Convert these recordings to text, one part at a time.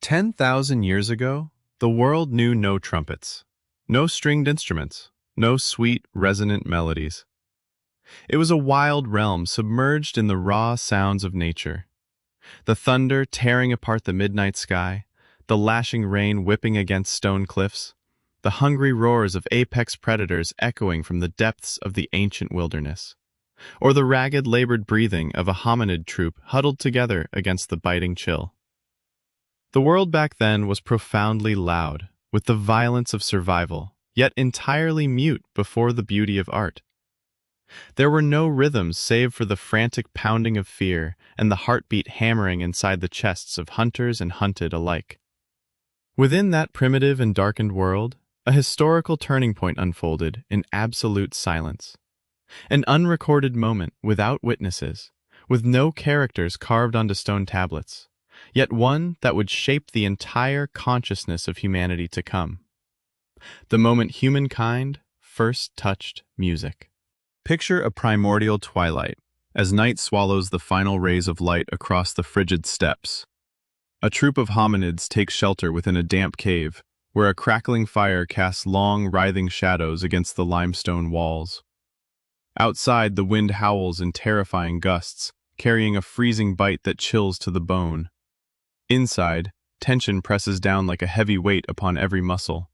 10,000 years ago, the world knew no trumpets, no stringed instruments, no sweet, resonant melodies. It was a wild realm submerged in the raw sounds of nature. The thunder tearing apart the midnight sky, the lashing rain whipping against stone cliffs, the hungry roars of apex predators echoing from the depths of the ancient wilderness, or the ragged, labored breathing of a hominid troop huddled together against the biting chill. The world back then was profoundly loud, with the violence of survival, yet entirely mute before the beauty of art. There were no rhythms save for the frantic pounding of fear and the heartbeat hammering inside the chests of hunters and hunted alike. Within that primitive and darkened world, a historical turning point unfolded in absolute silence. An unrecorded moment without witnesses, with no characters carved onto stone tablets, yet one that would shape the entire consciousness of humanity to come. The moment humankind first touched music. Picture a primordial twilight, as night swallows the final rays of light across the frigid steppes. A troop of hominids takes shelter within a damp cave, where a crackling fire casts long, writhing shadows against the limestone walls. Outside, the wind howls in terrifying gusts, carrying a freezing bite that chills to the bone. Inside, tension presses down like a heavy weight upon every muscle.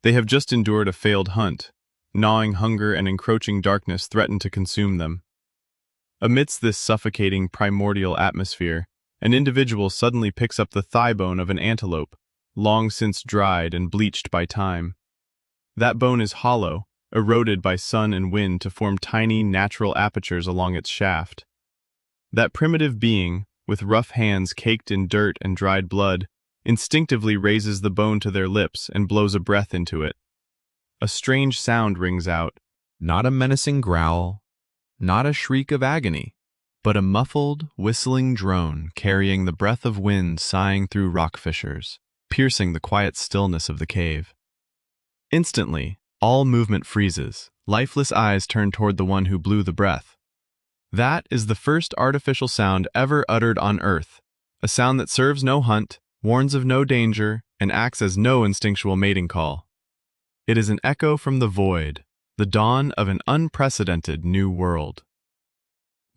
They have just endured a failed hunt. Gnawing hunger and encroaching darkness threaten to consume them. Amidst this suffocating primordial atmosphere, an individual suddenly picks up the thigh bone of an antelope, long since dried and bleached by time. That bone is hollow, eroded by sun and wind to form tiny, natural apertures along its shaft. That primitive being, with rough hands caked in dirt and dried blood, instinctively raises the bone to their lips and blows a breath into it. A strange sound rings out, not a menacing growl, not a shriek of agony, but a muffled, whistling drone carrying the breath of wind sighing through rock fissures, piercing the quiet stillness of the cave. Instantly, all movement freezes, lifeless eyes turn toward the one who blew the breath. That is the first artificial sound ever uttered on Earth, a sound that serves no hunt, warns of no danger, and acts as no instinctual mating call. It is an echo from the void, the dawn of an unprecedented new world.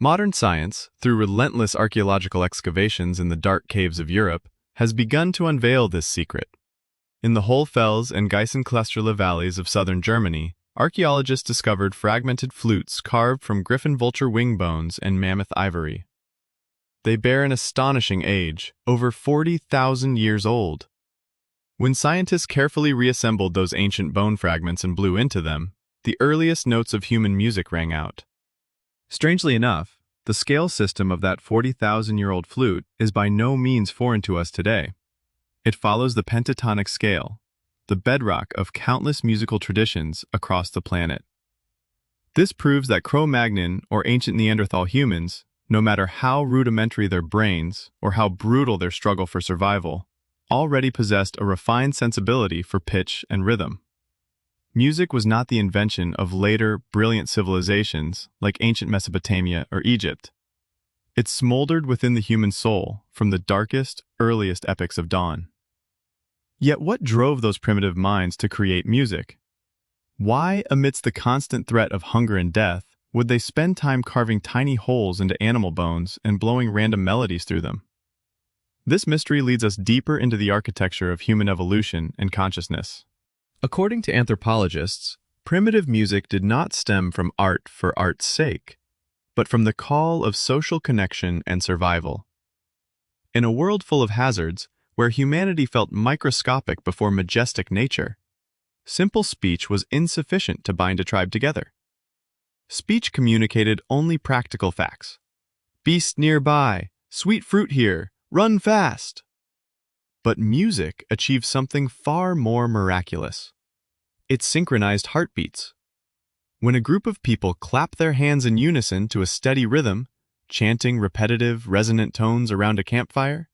Modern science, through relentless archaeological excavations in the dark caves of Europe, has begun to unveil this secret. In the Hohlfels and Geisenklesterle valleys of southern Germany, archaeologists discovered fragmented flutes carved from griffon vulture wing bones and mammoth ivory. They bear an astonishing age, over 40,000 years old. When scientists carefully reassembled those ancient bone fragments and blew into them, the earliest notes of human music rang out. Strangely enough, the scale system of that 40,000-year-old flute is by no means foreign to us today. It follows the pentatonic scale, the bedrock of countless musical traditions across the planet. This proves that Cro-Magnon or ancient Neanderthal humans, no matter how rudimentary their brains or how brutal their struggle for survival, already possessed a refined sensibility for pitch and rhythm. Music was not the invention of later, brilliant civilizations like ancient Mesopotamia or Egypt. It smoldered within the human soul from the darkest, earliest epochs of dawn. Yet what drove those primitive minds to create music? Why, amidst the constant threat of hunger and death, would they spend time carving tiny holes into animal bones and blowing random melodies through them? This mystery leads us deeper into the architecture of human evolution and consciousness. According to anthropologists, primitive music did not stem from art for art's sake, but from the call of social connection and survival. In a world full of hazards, where humanity felt microscopic before majestic nature, simple speech was insufficient to bind a tribe together. Speech communicated only practical facts. Beast nearby, sweet fruit here, run fast! But music achieved something far more miraculous. It synchronized heartbeats. When a group of people clap their hands in unison to a steady rhythm, chanting repetitive, resonant tones around a campfire,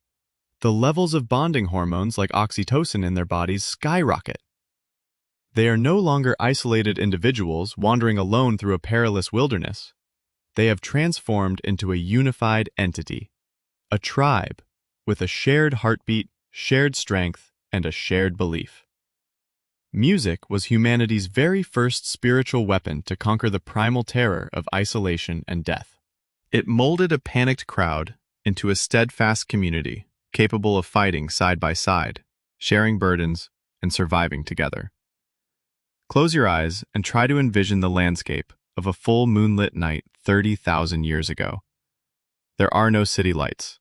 the levels of bonding hormones like oxytocin in their bodies skyrocket. They are no longer isolated individuals wandering alone through a perilous wilderness. They have transformed into a unified entity, a tribe, with a shared heartbeat, shared strength, and a shared belief. Music was humanity's very first spiritual weapon to conquer the primal terror of isolation and death. It molded a panicked crowd into a steadfast community, capable of fighting side by side, sharing burdens, and surviving together. Close your eyes and try to envision the landscape of a full moonlit night 30,000 years ago. There are no city lights,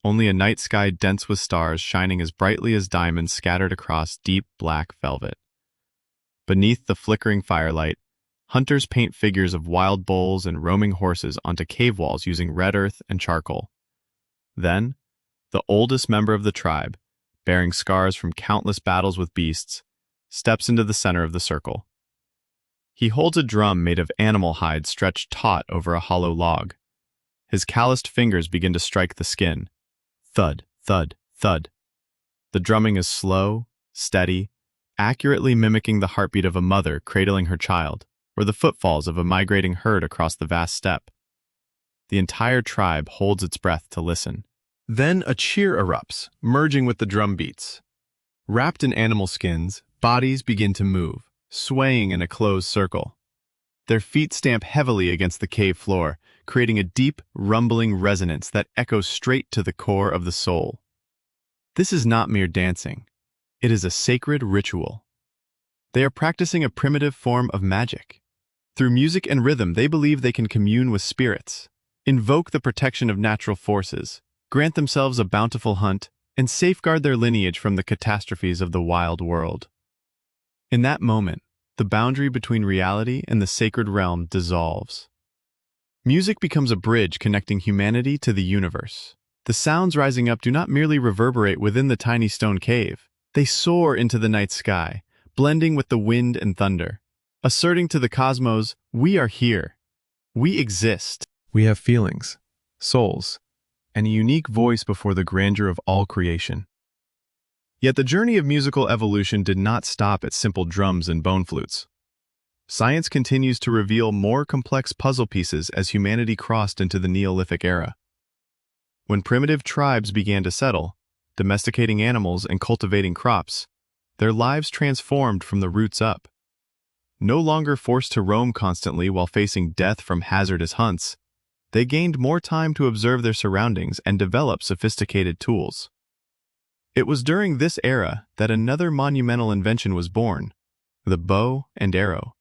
only a night sky dense with stars shining as brightly as diamonds scattered across deep black velvet. Beneath the flickering firelight, hunters paint figures of wild bulls and roaming horses onto cave walls using red earth and charcoal. Then, the oldest member of the tribe, bearing scars from countless battles with beasts, steps into the center of the circle. He holds a drum made of animal hide stretched taut over a hollow log. His calloused fingers begin to strike the skin. Thud, thud, thud. The drumming is slow, steady, accurately mimicking the heartbeat of a mother cradling her child, or the footfalls of a migrating herd across the vast steppe. The entire tribe holds its breath to listen. Then a cheer erupts, merging with the drum beats. Wrapped in animal skins, bodies begin to move, swaying in a closed circle. Their feet stamp heavily against the cave floor, creating a deep, rumbling resonance that echoes straight to the core of the soul. This is not mere dancing. It is a sacred ritual. They are practicing a primitive form of magic. Through music and rhythm, they believe they can commune with spirits, invoke the protection of natural forces, grant themselves a bountiful hunt, and safeguard their lineage from the catastrophes of the wild world. In that moment, the boundary between reality and the sacred realm dissolves. Music becomes a bridge connecting humanity to the universe. The sounds rising up do not merely reverberate within the tiny stone cave. They soar into the night sky, blending with the wind and thunder, asserting to the cosmos, we are here. We exist. We have feelings, souls, and a unique voice before the grandeur of all creation. Yet the journey of musical evolution did not stop at simple drums and bone flutes. Science continues to reveal more complex puzzle pieces as humanity crossed into the Neolithic era. When primitive tribes began to settle, domesticating animals and cultivating crops, their lives transformed from the roots up. No longer forced to roam constantly while facing death from hazardous hunts, they gained more time to observe their surroundings and develop sophisticated tools. It was during this era that another monumental invention was born, the bow and arrow.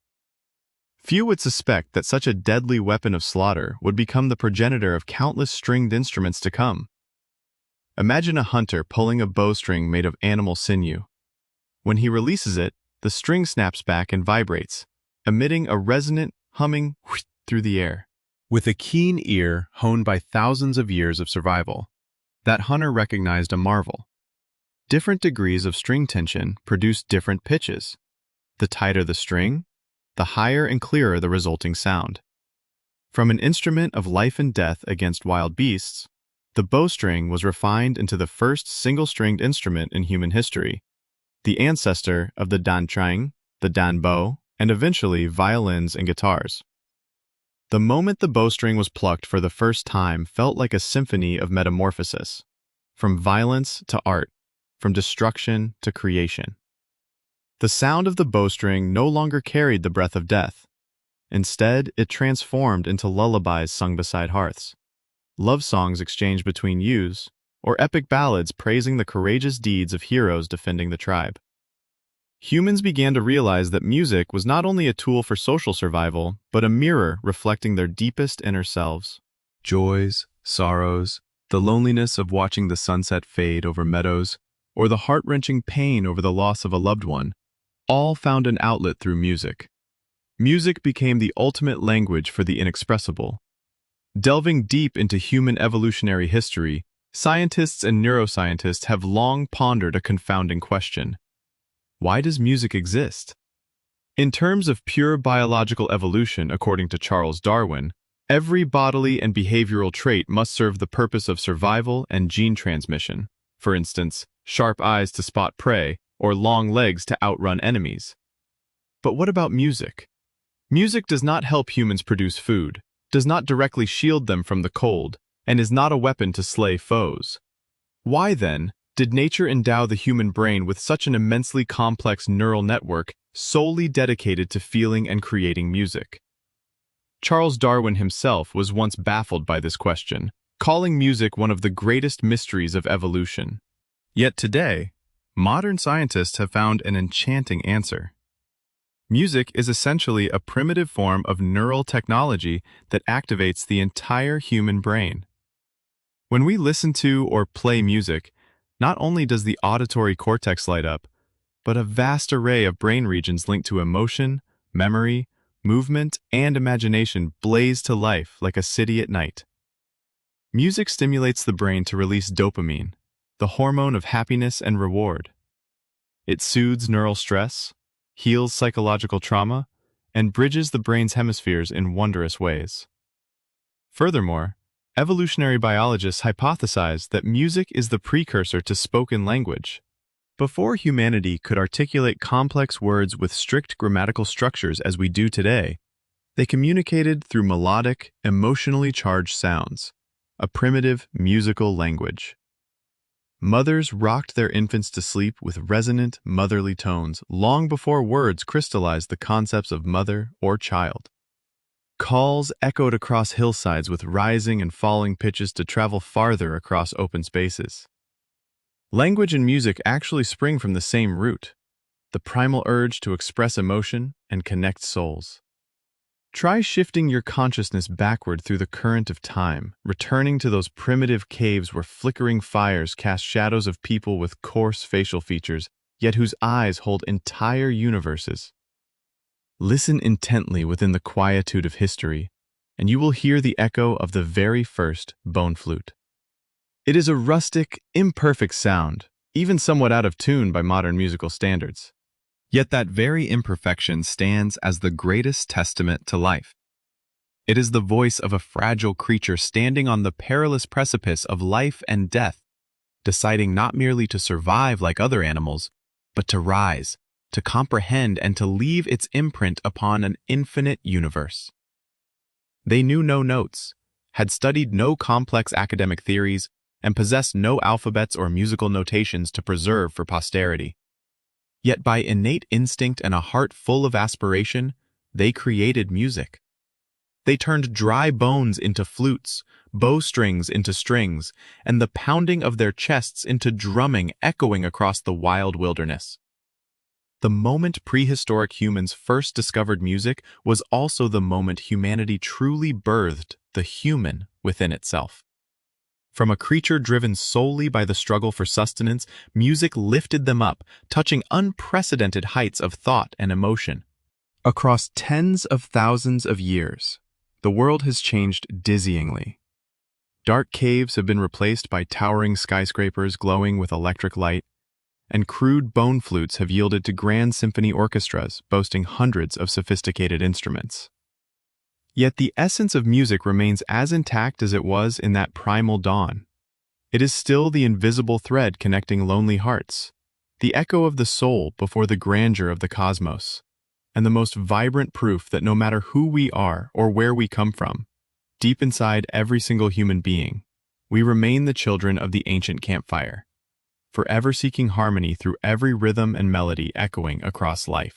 Few would suspect that such a deadly weapon of slaughter would become the progenitor of countless stringed instruments to come. Imagine a hunter pulling a bowstring made of animal sinew. When he releases it, the string snaps back and vibrates, emitting a resonant, humming whoosh through the air. With a keen ear honed by thousands of years of survival, that hunter recognized a marvel. Different degrees of string tension produce different pitches. The tighter the string, the higher and clearer the resulting sound. From an instrument of life and death against wild beasts, the bowstring was refined into the first single-stringed instrument in human history, the ancestor of the dantrang, the danbo, and eventually violins and guitars. The moment the bowstring was plucked for the first time felt like a symphony of metamorphosis, from violence to art, from destruction to creation. The sound of the bowstring no longer carried the breath of death. Instead, it transformed into lullabies sung beside hearths, love songs exchanged between ewes, or epic ballads praising the courageous deeds of heroes defending the tribe. Humans began to realize that music was not only a tool for social survival, but a mirror reflecting their deepest inner selves. Joys, sorrows, the loneliness of watching the sunset fade over meadows, or the heart-wrenching pain over the loss of a loved one, all found an outlet through music. Music became the ultimate language for the inexpressible. Delving deep into human evolutionary history, scientists and neuroscientists have long pondered a confounding question. Why does music exist? In terms of pure biological evolution, according to Charles Darwin, every bodily and behavioral trait must serve the purpose of survival and gene transmission. For instance, sharp eyes to spot prey, or long legs to outrun enemies. But what about music? Music does not help humans produce food, does not directly shield them from the cold, and is not a weapon to slay foes. Why then did nature endow the human brain with such an immensely complex neural network solely dedicated to feeling and creating music? Charles Darwin himself was once baffled by this question, calling music one of the greatest mysteries of evolution. Yet today, modern scientists have found an enchanting answer. Music is essentially a primitive form of neural technology that activates the entire human brain. When we listen to or play music, not only does the auditory cortex light up, but a vast array of brain regions linked to emotion, memory, movement, and imagination blaze to life like a city at night. Music stimulates the brain to release dopamine, the hormone of happiness and reward. It soothes neural stress, heals psychological trauma, and bridges the brain's hemispheres in wondrous ways. Furthermore, evolutionary biologists hypothesize that music is the precursor to spoken language. Before humanity could articulate complex words with strict grammatical structures as we do today, they communicated through melodic, emotionally charged sounds, a primitive musical language. Mothers rocked their infants to sleep with resonant, motherly tones long before words crystallized the concepts of mother or child. Calls echoed across hillsides with rising and falling pitches to travel farther across open spaces. Language and music actually spring from the same root, the primal urge to express emotion and connect souls. Try shifting your consciousness backward through the current of time, returning to those primitive caves where flickering fires cast shadows of people with coarse facial features, yet whose eyes hold entire universes. Listen intently within the quietude of history, and you will hear the echo of the very first bone flute. It is a rustic, imperfect sound, even somewhat out of tune by modern musical standards. Yet that very imperfection stands as the greatest testament to life. It is the voice of a fragile creature standing on the perilous precipice of life and death, deciding not merely to survive like other animals, but to rise, to comprehend, and to leave its imprint upon an infinite universe. They knew no notes, had studied no complex academic theories, and possessed no alphabets or musical notations to preserve for posterity. Yet by innate instinct and a heart full of aspiration, they created music. They turned dry bones into flutes, bowstrings into strings, and the pounding of their chests into drumming echoing across the wild wilderness. The moment prehistoric humans first discovered music was also the moment humanity truly birthed the human within itself. From a creature driven solely by the struggle for sustenance, music lifted them up, touching unprecedented heights of thought and emotion. Across tens of thousands of years, the world has changed dizzyingly. Dark caves have been replaced by towering skyscrapers glowing with electric light, and crude bone flutes have yielded to grand symphony orchestras boasting hundreds of sophisticated instruments. Yet the essence of music remains as intact as it was in that primal dawn. It is still the invisible thread connecting lonely hearts, the echo of the soul before the grandeur of the cosmos, and the most vibrant proof that no matter who we are or where we come from, deep inside every single human being, we remain the children of the ancient campfire, forever seeking harmony through every rhythm and melody echoing across life.